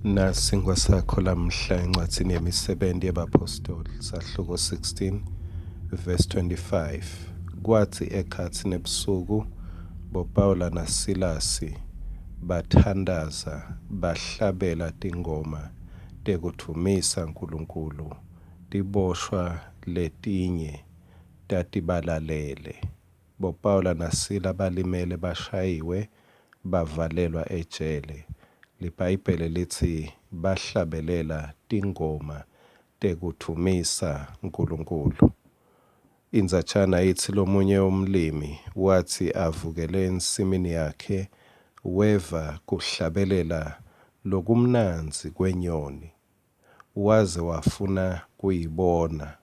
Nasingwa sakho lamhla encwadzini yemisebenti yabapostoli sahluko 16 verse 25. Kwathi ekhathi nebusuku boPawula naSilasi bathandaza bahlabela tingoma tekuthumisa uNkulunkulu, tiboshwa letinye tatibalalele. boPawula naSila balimele bashayiwe bavalelwa ejele. LiBhayibheli lithi bahlabelela tingoma tekuthumisa uNkulunkulu. Inzatshana ithi lomunye umlimi wathi avukele ensimini yakhe weva kuhlabelela lokumnanzi kwenyoni, waze wafuna kuyibona.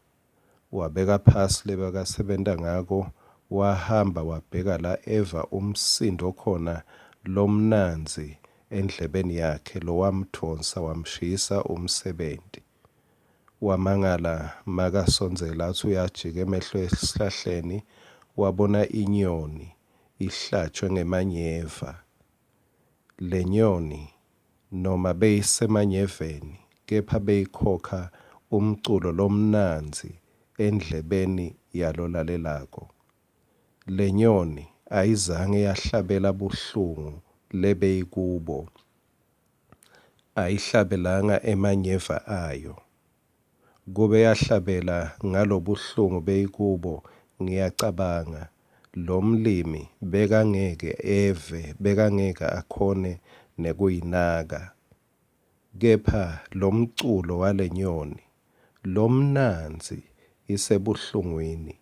Wabeka phasi lebakasebenta ngako, wahamba wabheka la eva umsindo khona lomnanzi endlebeni yakhe lowamdonsa wamshisa umsebenti. Wamangala makasondzela athi uyajika emehlo esihlahleni, wabona inyoni ihlatshwe ngemanyeva. Le nyoni noma beyisemanyeveni kepha beyikhokha umculo lomnanzi endlebeni yalolalelako. Le nyoni ayizange yahlabela buhlungu lebeyikubo, ayihlabelanga emanyeva ayo. Kube yahlabela ngalobuhlungu beyikubo, ngiyacabanga lo mlimi bekangeke eve, bekangeke akhone nekuyinaka. Kepha lo mculo wale nyoni lomnanzi isebuhlungwini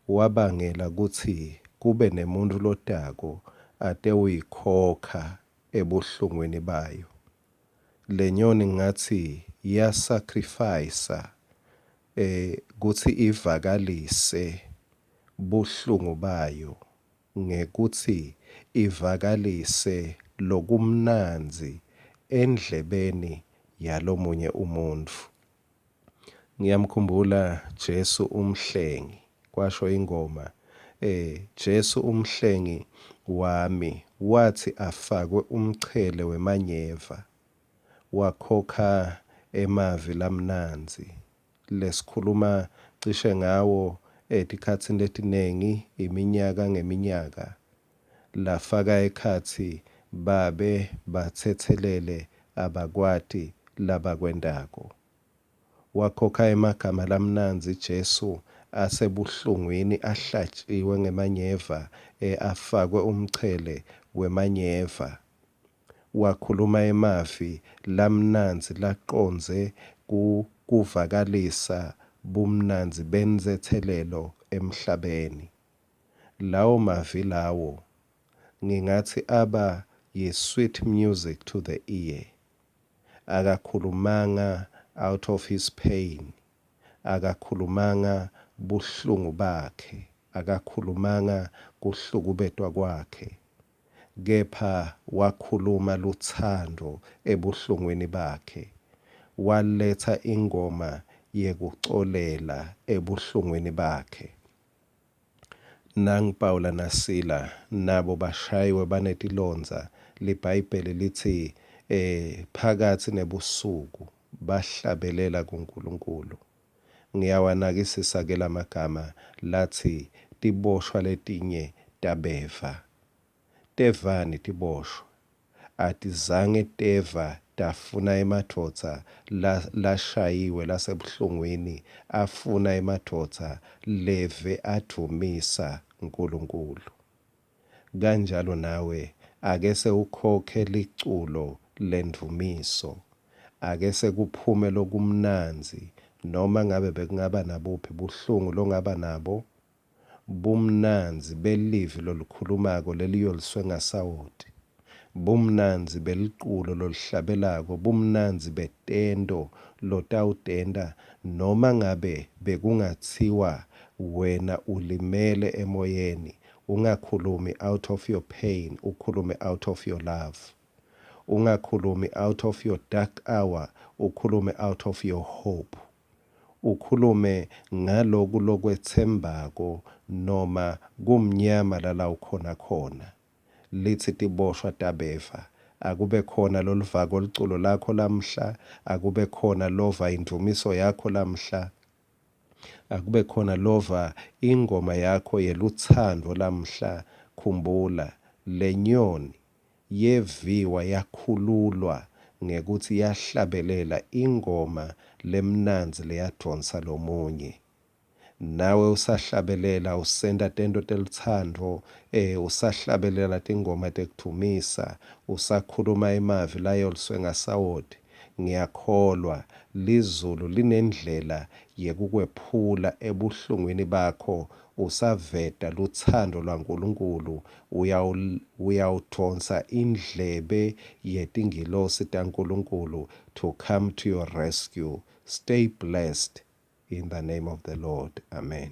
wabangela kutsi kube nemuntfu lotako ate uyikhokha ebuhlungwini bayo. Le nyoni ngathi yasacrifice kutsi ivakalise buhlungu bayo ngekuthi ivakalise lokumnanzi endlebeni yalomunye umuntfu. Ngiyamkhumbula Jesu umhlengi, kwasho ingoma Jesu umhlengi wami wathi afakwe umchele wemanyeva, wakhokha emavi lamnanzi. Lesikhuluma cishe ngawo etikhatsini letinengi, iminyaka ngeminyaka. Lafaka ekhatsi babe batsetselele abakwati labakwentako. Wakhokha emagama lamnanzi Jesu asebuhlungwini, ahlatshiwe ngemanyeva, afakwe umchele wemanyeva. Wakhuluma emavi lamnanzi laqondze kuvakalisa bumnanzi benzethelelo emhlabeni. Lawo mavi lawo ngingathi aba yi-sweet music to the ear. Akakhulumanga out of his pain, akakhulumanga buhlungu bakhe, akakhulumanga kuhlukubetwa kwakhe, kepha wakhuluma luthando ebuhlungwini bakhe. Waletha ingoma yekucolela ebuhlungwini bakhe. NaNgipawula naSila nabo bashayiwe banetilonza. LiBhayibheli lithi phakathi nebusuku bahlabelela kuNkulunkulu. Ngiyawanakisisa ke lamagama lathi tiboshwa letinye tabeva. Tevani tiboshwa? Atizange teva tafuna emadvodza lashayiwe lasebuhlungwini, afuna emadvodza leve adumisa uNkulunkulu. Kanjalo nawe ake sewukhokhe liculo lendvumiso, ake sekuphume lokumnanzi, noma ngabe bekungaba nabuphi buhlungu longaba nabo, bumnanzi belivi lolukhulumako leliyoliswe ngasawoti, bumnanzi beliculo lolihlabelako, bumnanzi betendo lotawutenda, noma ngabe bekungathiwa wena ulimele emoyeni, ungakhulumi out of your pain, ukhulume out of your love. Ungakhulumi out of your dark hour, ukhulume out of your hope. Ukhulume ngaloku lokwethembako noma kumnyama lala ukhona khona. Lithi tiboshwa tabeva, akube khona loluvaka oluculo lakho lamhla, akube khona lova indumiso yakho lamhla, akube khona lova ingoma yakho yeluthando lamhla. Khumbula, le nyoni yeviwa yakhululwa ngekuthi yahlabelela ingoma lemnanzi leyadonsa lomunye. Nawe usahlabelela, usenda tento teluthando, usahlabelela tingoma tekudumisa, usakhuluma emavi layo luswengasawoti. Ngiyakholwa lizulu linendlela yekukwephula ebuhlungwini bakho, usaveta luthando lwaNkulunkulu, uyawudonsa indlebe yetingilosi taNkulunkulu to come to your rescue. Stay blessed in the name of the Lord. Amen.